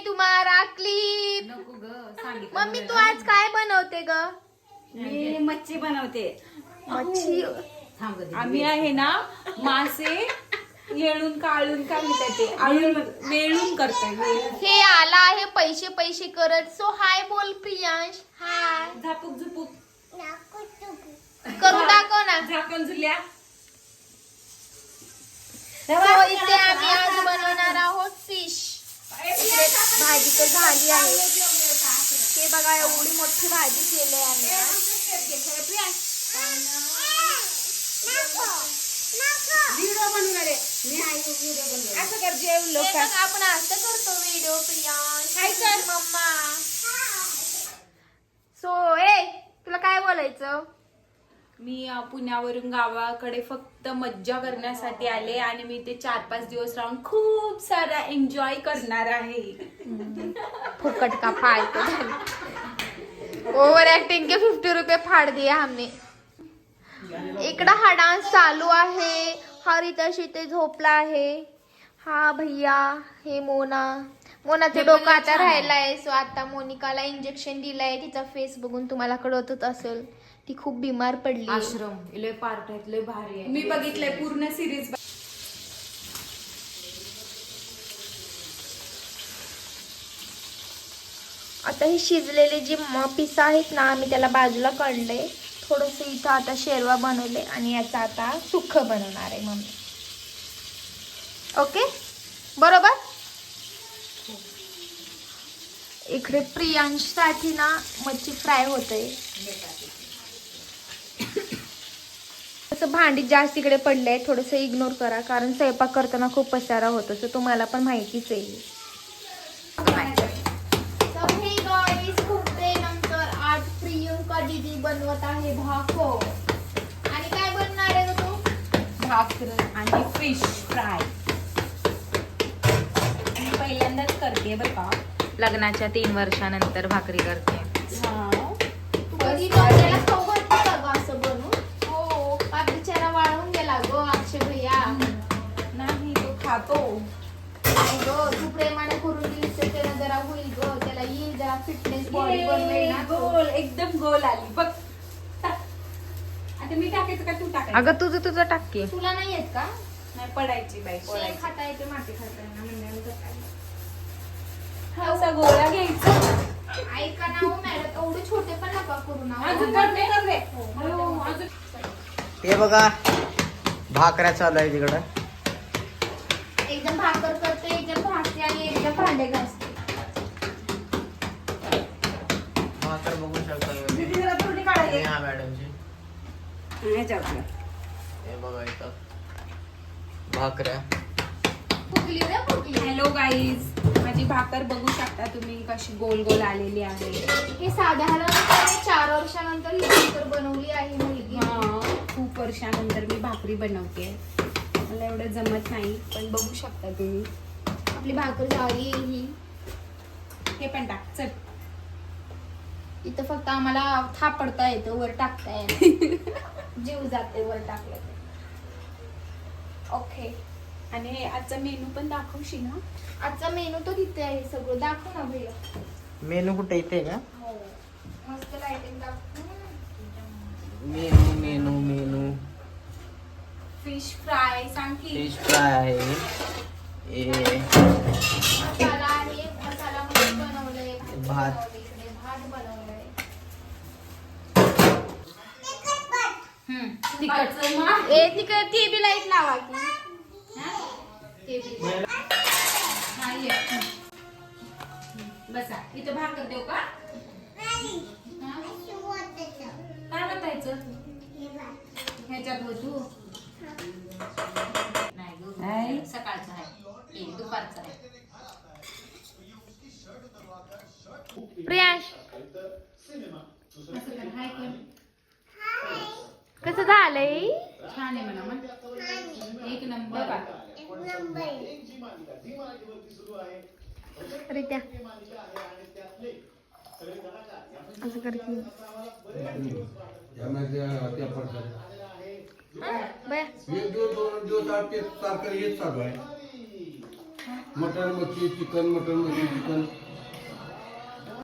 तुम्हारा क्लिप. नको ग सांगितलं. मम्मी तू आज काय बनवते ग? मी मच्छी बनवते. मच्छी. आम्ही आहे ना मासे येळून काढून काय म्हणतात ते आळून वेळून करतोय. हे आला आहे पैसे पैसे करत. सो हाय बोल प्रियांश. हाय. झापूक झुपूक करून दाखव ना. झाकण झुल्या. So, इथे आम्ही आज बनवणार आहोत फिश. भाजी तर झाली आहे. हे बघा एवढी मोठी भाजी केली आम्ही आज. व्हिडिओ बनवणार आहे मी. असं कर जेवलो हे बघा, आपण असं करतो व्हिडिओ प्रियांश. काय कर मम्मा. सो ए तुला काय बोलायचं? मी पुण्यावरून गावाकडे फक्त मज्जा करण्यासाठी आले आणि मी ते 4-5 दिवस राहून खूप सारा एन्जॉय करणार आहे. फुकट का फालतू. ओव्हर एक्टिंग के 50 रुपये फाड़ दिए हमने. इकडं हा डान्स चालू आहे. हा रितेश इथे झोपला आहे. हा भैया. हे मोनाचं डोकं आता राहिलाय. सो आता मोनिकाला इंजेक्शन दिलंय. तिचा फेस बघून तुम्हाला कळतच असेल ती खूप बिमार पडली. आश्रम लय पार्ट आहेत, लय भारी आहे. मी बघितलंय पूर्ण सिरीज. आता हे शिजलेले जे पीस आहेत ना आम्ही त्याला बाजूला काढले. थोडस इथं आता शेरवा बनवले आणि याचा आता सुक्क बनवणार आहे मम्मी. ओके बरोबर. इकडे प्रियांश साठी ना मच्छी फ्राय होते. असं भांडी जास्त इकडे पडले. थोडस इग्नोर करा कारण स्वयंपाक करताना खूप पसारा होतो. सो तुम्हाला पण माहितीच आहे. आज प्रियंका दीदी बनवत आहे भाकर. आणि काय बनणार आहे तू? भाकर आणि फिश फ्राय. मी पहिल्यांदाच करते बरं का. लग्नाच्या 3 वर्षानंतर भाकरी करते. तू कधी डोक्याला खाऊ घालते का ग असं बनवून? हो. का बिचारा वाळून गेला ग अक्षय भैया. नाही तो खातो. तू प्रेमाने करून दिलीस तर त्याला जरा होईल ग. त्याला येईल जरा फिटनेस बॉडी बनवेल ना. गोल एकदम गोल आली बघ. आता मी टाकायचं का तू टाकायचं? अगं तुझं टाक. तुला नाही येत का? नाही पडायची बाई शेण पडायची. खाता येते माती खाता येते म्हणजे असा गोळा घ्यायचा. ऐका ना हो मॅडम एवढे छोटे पण नका करू ना. अजून करते कर रे. हो, अजून. हे बघा भाकऱ्या चालू आहे तिकडं. एकदम भाकर करते, एकदम भाकरी आणि एकदम भांडे घासते. भाकर बघू शकता दीदी जरा थोडी काढायची. हा मॅडमची. हे बघा इथं भाकऱ्या. फुगली रे फुगली. हॅलो गाईज, माझी भाकर बघू शकता तुम्ही कशी गोल गोल आलेली आहे. हे साधारणपणे 4 वर्षानंतर ही भाकर बनवली आहे मुलगी. खूप वर्षानंतर मी भाकरी बनवते. मला एवढं जमत नाही पण बघू शकता तुम्ही. आपली भाकर झाली ही. हे पण टाक चल. इथं फक्त आम्हाला थापडता येतं, वर टाकता येतं. जीव जाते वर टाकलं तर. ओके. आणि आजचा मेनू पण दाखवशी ना. आजचा मेनू तो तिथे आहे. सगळं दाखव ना भैया. मेनू कुठे इथे का? हो मस्त लाइटिंग दाखव. Menu menu menu fish fry सांग की. फिश फ्राय आहे. मसाला आहे. मसाला मध्ये बनवलंय. भात. इकडे भात बनवलंय. तिखट. ए तिकडे ती बी लाईट लावा की. ते बी. बसा इथं भाकर देऊ का? काय बतायचं ह्याच्यात तू? नाही सकाळचं आहे दुपारचं आहे. प्रियांश कसं झालंय? छान आहे म्हणा मग. एक नंबर. रित्या असं कर की. बया. मटन मच्छी चिकन मटन मच्छी चिकन